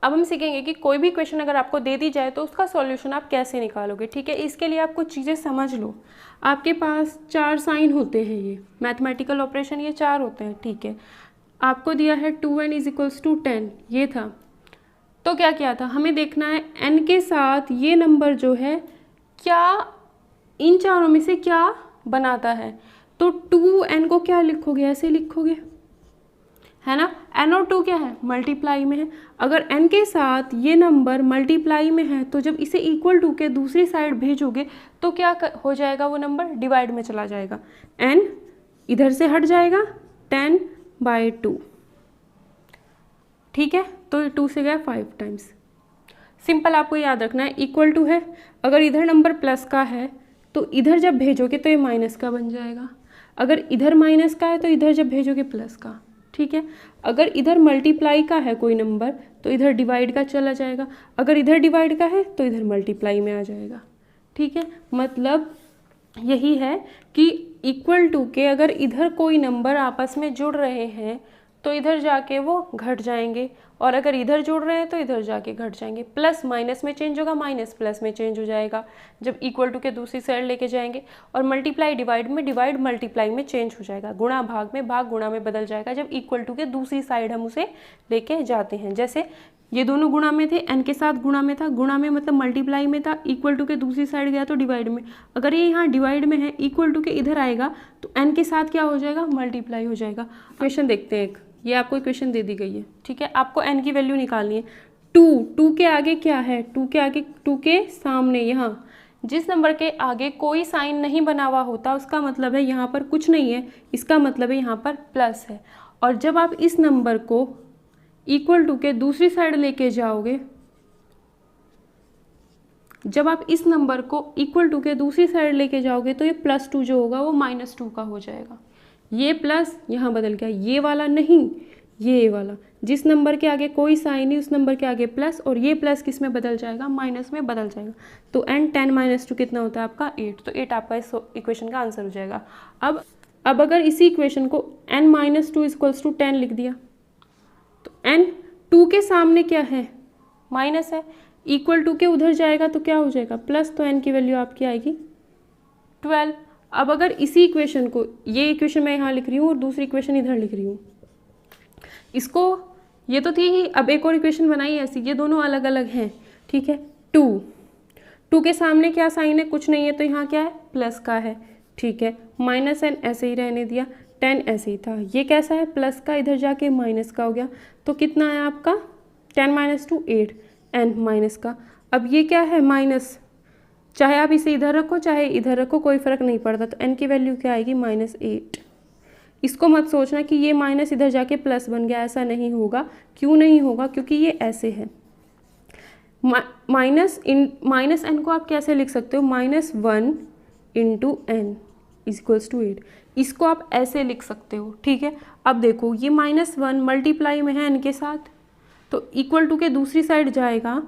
अब हम सीखेंगे कि कोई भी क्वेश्चन अगर आपको दे दी जाए तो उसका सॉल्यूशन आप कैसे निकालोगे। ठीक है, इसके लिए आप कुछ चीज़ें समझ लो। आपके पास 4 साइन होते हैं, ये मैथमेटिकल ऑपरेशन ये 4 होते हैं। ठीक है, आपको दिया है 2n = 10, ये था। तो क्या किया था, हमें देखना है n के साथ ये नंबर जो है क्या इन चारों में से क्या बनाता है। तो 2n को क्या लिखोगे, ऐसे लिखोगे, है ना। n और 2 क्या है, मल्टीप्लाई में है। अगर n के साथ ये नंबर मल्टीप्लाई में है तो जब इसे इक्वल टू के दूसरी साइड भेजोगे तो क्या हो जाएगा, वो नंबर डिवाइड में चला जाएगा। n इधर से हट जाएगा, 10/2। ठीक है, तो 2 से गया 5 टाइम्स। सिंपल आपको याद रखना है, इक्वल टू है, अगर इधर नंबर प्लस का है तो इधर जब भेजोगे तो ये माइनस का बन जाएगा। अगर इधर माइनस का है तो इधर जब भेजोगे प्लस का। ठीक है, अगर इधर मल्टीप्लाई का है कोई नंबर तो इधर डिवाइड का चला जाएगा। अगर इधर डिवाइड का है तो इधर मल्टीप्लाई में आ जाएगा। ठीक है, मतलब यही है कि इक्वल टू के अगर इधर कोई नंबर आपस में जुड़ रहे हैं तो इधर जाके वो घट जाएंगे, और अगर इधर जुड़ रहे हैं तो इधर जाके घट जाएंगे। प्लस माइनस में चेंज होगा, माइनस प्लस में चेंज हो जाएगा जब इक्वल टू के दूसरी साइड लेके जाएंगे। और मल्टीप्लाई डिवाइड में, डिवाइड मल्टीप्लाई में चेंज हो जाएगा। गुणा भाग में, भाग गुणा में बदल जाएगा जब इक्वल टू के दूसरी साइड हम उसे लेके जाते हैं। जैसे ये दोनों गुणा में थे, n के साथ गुणा में था, गुणा में मतलब मल्टीप्लाई में था, इक्वल टू के दूसरी साइड गया तो डिवाइड में। अगर ये यहाँ डिवाइड में है, इक्वल टू के इधर आएगा तो n के साथ क्या हो जाएगा, मल्टीप्लाई हो जाएगा। क्वेश्चन देखते हैं एक, ये आपको इक्वेशन दे दी गई है। ठीक है, आपको n की वैल्यू निकालनी है। 2 के आगे क्या है, 2 के आगे, 2 के सामने यहाँ जिस नंबर के आगे कोई साइन नहीं बना हुआ होता उसका मतलब है यहाँ पर कुछ नहीं है, इसका मतलब है यहाँ पर प्लस है। और जब आप इस नंबर को इक्वल टू के दूसरी साइड लेके जाओगे, जब आप इस नंबर को इक्वल टू के दूसरी साइड लेके जाओगे तो ये +2 जो होगा वो -2 का हो जाएगा। ये प्लस यहाँ बदल गया, ये वाला नहीं, ये वाला। जिस नंबर के आगे कोई साइन नहीं उस नंबर के आगे प्लस, और ये प्लस किस में बदल जाएगा, माइनस में बदल जाएगा। तो n 10 - 2 कितना होता है आपका 8। तो 8 आपका इस इक्वेशन का आंसर हो जाएगा। अब अगर इसी इक्वेशन को n - 2 = 10 लिख दिया तो n 2 के सामने क्या है, माइनस है, इक्वल टू के उधर जाएगा तो क्या हो जाएगा, प्लस। तो n की वैल्यू आपकी आएगी 12। अब अगर इसी इक्वेशन को, ये इक्वेशन मैं यहाँ लिख रही हूँ और दूसरी इक्वेशन इधर लिख रही हूँ, इसको, ये तो थी ही, अब एक और इक्वेशन बनाई ऐसी, ये दोनों अलग अलग हैं। ठीक है, 2 के सामने क्या साइन है, कुछ नहीं है, तो यहाँ क्या है, प्लस का है। ठीक है, -n ऐसे ही रहने दिया, 10 ऐसे ही था। ये कैसा है, प्लस का, इधर जाके माइनस का हो गया। तो कितना है आपका 10 - 2 8, n माइनस का। अब ये क्या है, माइनस, चाहे आप इसे इधर रखो चाहे इधर रखो कोई फ़र्क नहीं पड़ता। तो n की वैल्यू क्या आएगी, -8। इसको मत सोचना कि ये माइनस इधर जाके प्लस बन गया, ऐसा नहीं होगा। क्यों नहीं होगा, क्योंकि ये ऐसे है। माइनस n को आप कैसे लिख सकते हो, -1 × n = 8। इसको आप ऐसे लिख सकते हो। ठीक है, अब देखो ये -1 मल्टीप्लाई में है n के साथ, तो इक्वल टू के दूसरी साइड जाएगा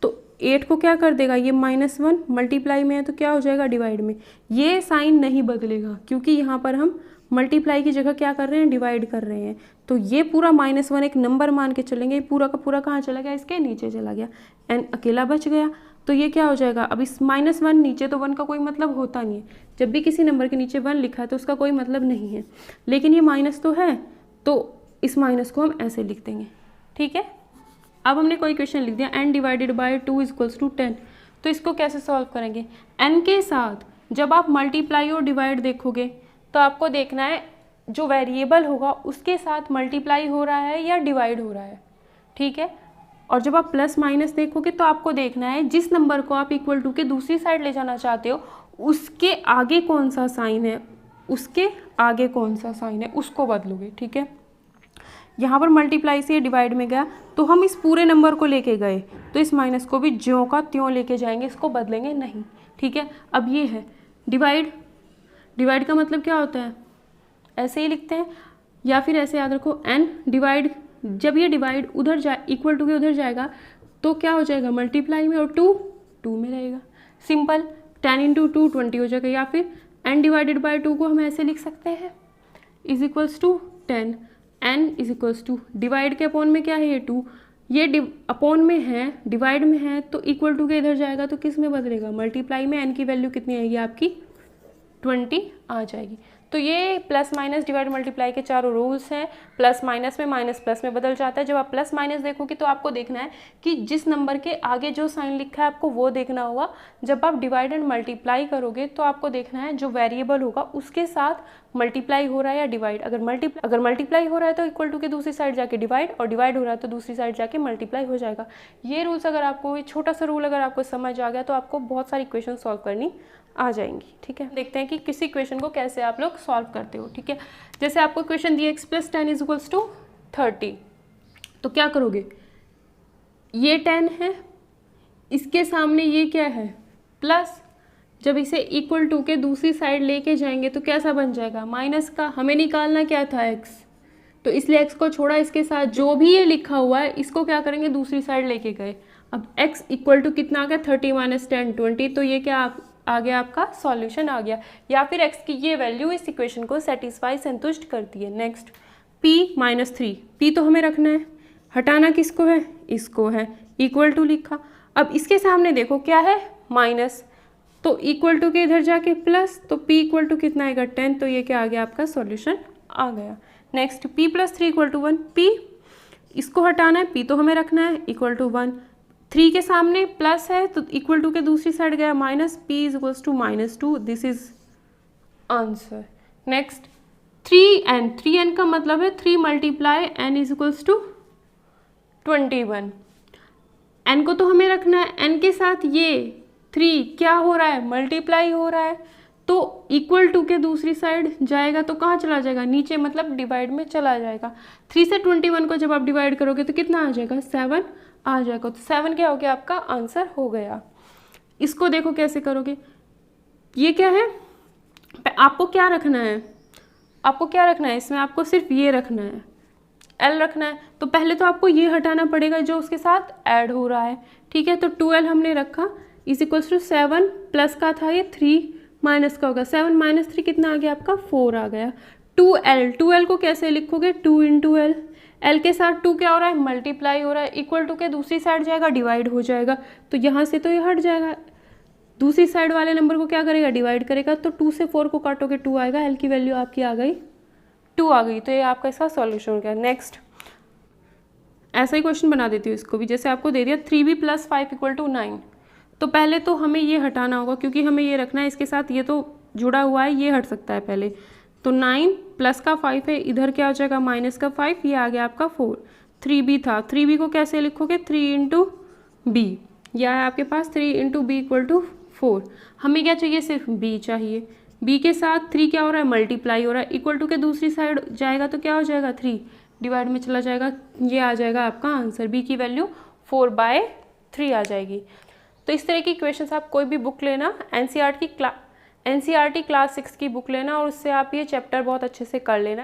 तो 8 को क्या कर देगा, ये -1 मल्टीप्लाई में है तो क्या हो जाएगा, डिवाइड में। ये साइन नहीं बदलेगा क्योंकि यहाँ पर हम मल्टीप्लाई की जगह क्या कर रहे हैं, डिवाइड कर रहे हैं। तो ये पूरा -1 एक नंबर मान के चलेंगे, ये पूरा का पूरा कहाँ चला गया, इसके नीचे चला गया, n अकेला बच गया। तो ये क्या हो जाएगा, अब इस -1 नीचे, तो 1 का कोई मतलब होता नहीं है। जब भी किसी नंबर के नीचे 1 लिखा है तो उसका कोई मतलब नहीं है, लेकिन ये माइनस तो है, तो इस माइनस को हम ऐसे लिख देंगे। ठीक है, अब हमने कोई क्वेश्चन लिख दिया, n / 2 = 10। तो इसको कैसे सॉल्व करेंगे, n के साथ जब आप मल्टीप्लाई और डिवाइड देखोगे तो आपको देखना है जो वेरिएबल होगा उसके साथ मल्टीप्लाई हो रहा है या डिवाइड हो रहा है। ठीक है, और जब आप प्लस माइनस देखोगे तो आपको देखना है जिस नंबर को आप इक्वल टू के दूसरी साइड ले जाना चाहते हो उसके आगे कौन सा साइन है, उसके आगे कौन सा साइन है उसको बदलोगे। ठीक है, यहाँ पर मल्टीप्लाई से डिवाइड में गया तो हम इस पूरे नंबर को लेके गए तो इस माइनस को भी ज्यों का त्यों लेके जाएंगे, इसको बदलेंगे नहीं। ठीक है, अब ये है डिवाइड का मतलब क्या होता है, ऐसे ही लिखते हैं या फिर ऐसे याद रखो, n डिवाइड, जब ये डिवाइड उधर जाए, इक्वल टू के उधर जाएगा तो क्या हो जाएगा, मल्टीप्लाई में, और 2 में रहेगा। सिंपल, 10 × 2 20 हो जाएगा। या फिर n / 2 को हम ऐसे लिख सकते हैं = 10, n = डिवाइड के अपॉन में क्या है, ये 2, ये अपॉन में है, डिवाइड में है, तो इक्वल टू के इधर जाएगा तो किस में बदलेगा, मल्टीप्लाई में। n की वैल्यू कितनी आएगी आपकी 20 आ जाएगी। तो ये प्लस माइनस डिवाइड मल्टीप्लाई के चारों रूल्स हैं। प्लस माइनस में, माइनस प्लस में बदल जाता है। जब आप प्लस माइनस देखोगे तो आपको देखना है कि जिस नंबर के आगे जो साइन लिखा है आपको वो देखना होगा। जब आप डिवाइड एंड मल्टीप्लाई करोगे तो आपको देखना है जो वेरिएबल होगा उसके साथ मल्टीप्लाई हो रहा है या डिवाइड। अगर मल्टीप्लाई हो रहा है तो इक्वल टू के दूसरी साइड जाके डिवाइड, और डिवाइड हो रहा है तो दूसरी साइड जाके मल्टीप्लाई हो जाएगा। ये रूल्स अगर आपको, ये छोटा सा रूल अगर आपको समझ आ गया तो आपको बहुत सारी इक्वेशन सॉल्व करनी आ जाएंगी। ठीक है, देखते हैं कि किसी इक्वेशन को कैसे आप लोग सॉल्व करते हो। ठीक है, जैसे आपको इक्वेशन दी x + 10 = 30, तो क्या करोगे, ये 10 है, इसके सामने ये क्या है प्लस, जब इसे इक्वल टू के दूसरी साइड लेके जाएंगे तो कैसा बन जाएगा, माइनस का। हमें निकालना क्या था x, तो इसलिए x को छोड़ा, इसके साथ जो भी ये लिखा हुआ है इसको क्या करेंगे दूसरी साइड लेके गए। अब x इक्वल टू कितना आ गया 30 - 10 20, तो ये क्या आ गया आपका सॉल्यूशन आ गया, या फिर x की ये वैल्यू इस इक्वेशन को सेटिस्फाई संतुष्ट करती है। नेक्स्ट p - 3, p तो हमें रखना है, हटाना किसको है, इसको है, इक्वल टू लिखा। अब इसके सामने देखो क्या है माइनस, तो इक्वल टू के इधर जाके प्लस, तो p इक्वल टू कितना आएगा 10, तो ये क्या आ गया आपका सॉल्यूशन आ गया। नेक्स्ट p + 3 = 1, p इसको हटाना है, p तो हमें रखना है इक्वल टू 1, 3 के सामने प्लस है तो इक्वल टू के दूसरी साइड गया minus, p = -2, this is answer. Next 3n, 3n का मतलब है 3 × n = 21। n को तो हमें रखना है, n के साथ ये 3 क्या हो रहा है मल्टीप्लाई हो रहा है, तो इक्वल टू के दूसरी साइड जाएगा तो कहाँ चला जाएगा नीचे, मतलब डिवाइड में चला जाएगा। 3 से 21 को जब आप डिवाइड करोगे तो कितना आ जाएगा 7 आ जाएगा, तो 7 क्या हो गया आपका आंसर हो गया। इसको देखो कैसे करोगे, ये क्या है, आपको क्या रखना है, आपको क्या रखना है इसमें, आपको सिर्फ ये रखना है l रखना है। तो पहले तो आपको ये हटाना पड़ेगा जो उसके साथ ऐड हो रहा है। ठीक है, तो 2l हमने रखा = 7, प्लस का था ये 3, माइनस का होगा 7 - 3 कितना आ गया आपका 4 आ गया। 2l को कैसे लिखोगे 2 × l, l के साथ 2 क्या हो रहा है मल्टीप्लाई हो रहा है, इक्वल टू के दूसरी साइड जाएगा डिवाइड हो जाएगा, तो यहाँ से तो ये हट जाएगा, दूसरी साइड वाले नंबर को क्या करेगा डिवाइड करेगा, तो 2 से 4 को काटोगे 2 आएगा, l की वैल्यू आपकी आ गई 2 आ गई, तो ये आपका इसका सॉल्यूशन हो गया। नेक्स्ट ऐसा ही क्वेश्चन बना देती हूँ इसको भी, जैसे आपको दे दिया 3b + 5 = 9, तो पहले तो हमें ये हटाना होगा क्योंकि हमें ये रखना है, इसके साथ ये तो जुड़ा हुआ है, ये हट सकता है पहले। तो 9 प्लस का 5 है, इधर क्या हो जाएगा माइनस का 5, ये आ गया आपका 4। 3b था, 3b को कैसे लिखोगे 3 × b, यह है आपके पास 3 × b = 4। हमें क्या चाहिए सिर्फ b चाहिए, b के साथ 3 क्या हो रहा है मल्टीप्लाई हो रहा है, इक्वल टू के दूसरी साइड जाएगा तो क्या हो जाएगा 3 डिवाइड में चला जाएगा, ये आ जाएगा आपका आंसर, b की वैल्यू 4/3 आ जाएगी। तो इस तरह की इक्वेशंस आप कोई भी बुक लेना, एनसीईआरटी क्लास 6 की बुक लेना और उससे आप ये चैप्टर बहुत अच्छे से कर लेना।